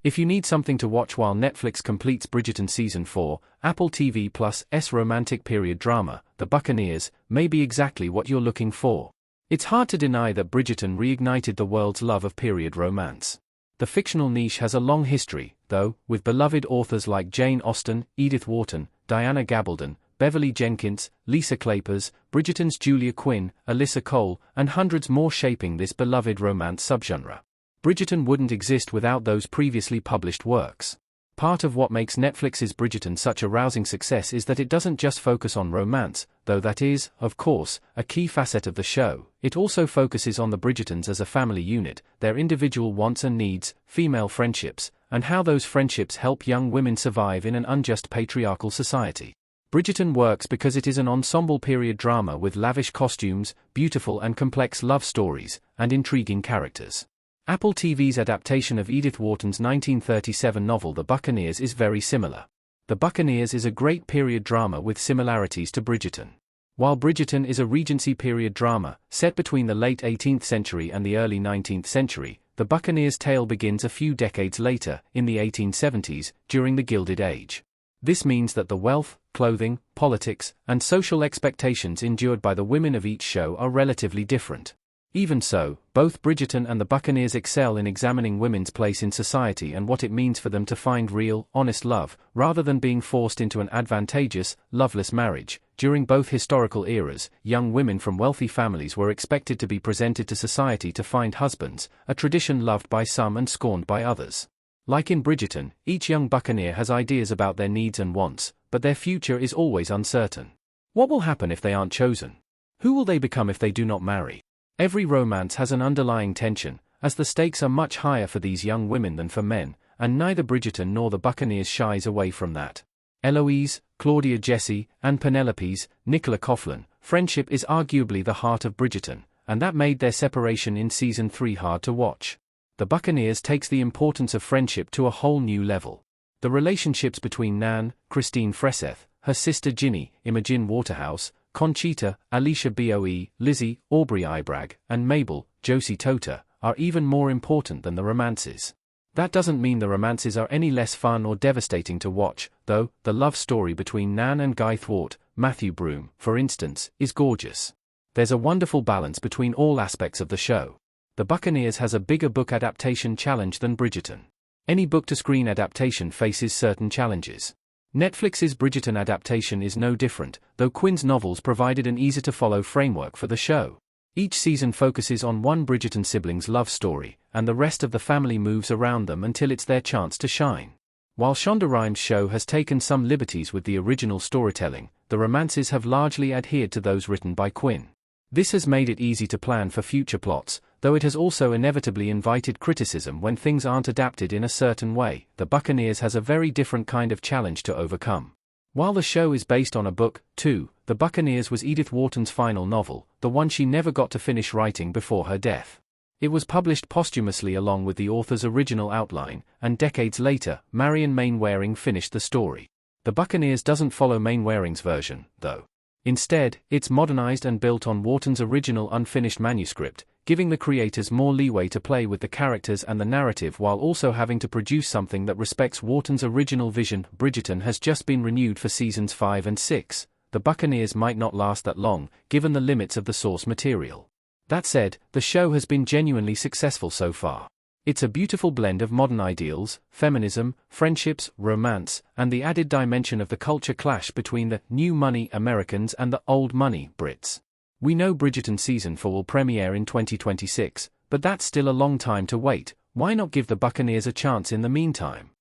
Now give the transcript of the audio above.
If you need something to watch while Netflix completes Bridgerton Season 4, Apple TV+'s romantic period drama, The Buccaneers, may be exactly what you're looking for. It's hard to deny that Bridgerton reignited the world's love of period romance. The fictional niche has a long history, though, with beloved authors like Jane Austen, Edith Wharton, Diana Gabaldon, Beverly Jenkins, Lisa Kleypas, Bridgerton's Julia Quinn, Alyssa Cole, and hundreds more shaping this beloved romance subgenre. Bridgerton wouldn't exist without those previously published works. Part of what makes Netflix's Bridgerton such a rousing success is that it doesn't just focus on romance, though that is, of course, a key facet of the show. It also focuses on the Bridgertons as a family unit, their individual wants and needs, female friendships, and how those friendships help young women survive in an unjust patriarchal society. Bridgerton works because it is an ensemble period drama with lavish costumes, beautiful and complex love stories, and intriguing characters. Apple TV's adaptation of Edith Wharton's 1937 novel The Buccaneers is very similar. The Buccaneers is a great period drama with similarities to Bridgerton. While Bridgerton is a Regency period drama, set between the late 18th century and the early 19th century, The Buccaneers' tale begins a few decades later, in the 1870s, during the Gilded Age. This means that the wealth, clothing, politics, and social expectations endured by the women of each show are relatively different. Even so, both Bridgerton and The Buccaneers excel in examining women's place in society and what it means for them to find real, honest love, rather than being forced into an advantageous, loveless marriage. During both historical eras, young women from wealthy families were expected to be presented to society to find husbands, a tradition loved by some and scorned by others. Like in Bridgerton, each young buccaneer has ideas about their needs and wants, but their future is always uncertain. What will happen if they aren't chosen? Who will they become if they do not marry? Every romance has an underlying tension, as the stakes are much higher for these young women than for men, and neither Bridgerton nor The Buccaneers shies away from that. Eloise, Claudia Jessie, and Penelope's, Nicola Coughlan, friendship is arguably the heart of Bridgerton, and that made their separation in Season 3 hard to watch. The Buccaneers takes the importance of friendship to a whole new level. The relationships between Nan, Christine Fresseth, her sister Ginny, Imogen Waterhouse, Conchita, Alicia Boe, Lizzie, Aubrey Ibrag, and Mabel, Josie Tota, are even more important than the romances. That doesn't mean the romances are any less fun or devastating to watch, though. The love story between Nan and Guy Thwart, Matthew Broome, for instance, is gorgeous. There's a wonderful balance between all aspects of the show. The Buccaneers has a bigger book adaptation challenge than Bridgerton. Any book-to-screen adaptation faces certain challenges. Netflix's Bridgerton adaptation is no different, though Quinn's novels provided an easy-to-follow framework for the show. Each season focuses on one Bridgerton sibling's love story, and the rest of the family moves around them until it's their chance to shine. While Shonda Rhimes' show has taken some liberties with the original storytelling, the romances have largely adhered to those written by Quinn. This has made it easy to plan for future plots, though it has also inevitably invited criticism when things aren't adapted in a certain way. The Buccaneers has a very different kind of challenge to overcome. While the show is based on a book, too, The Buccaneers was Edith Wharton's final novel, the one she never got to finish writing before her death. It was published posthumously along with the author's original outline, and decades later, Marion Mainwaring finished the story. The Buccaneers doesn't follow Mainwaring's version, though. Instead, it's modernized and built on Wharton's original unfinished manuscript, giving the creators more leeway to play with the characters and the narrative while also having to produce something that respects Wharton's original vision. Bridgerton has just been renewed for seasons 5 and 6. The Buccaneers might not last that long, given the limits of the source material. That said, the show has been genuinely successful so far. It's a beautiful blend of modern ideals, feminism, friendships, romance, and the added dimension of the culture clash between the new money Americans and the old money Brits. We know Bridgerton Season 4 will premiere in 2026, but that's still a long time to wait. Why not give the Buccaneers a chance in the meantime?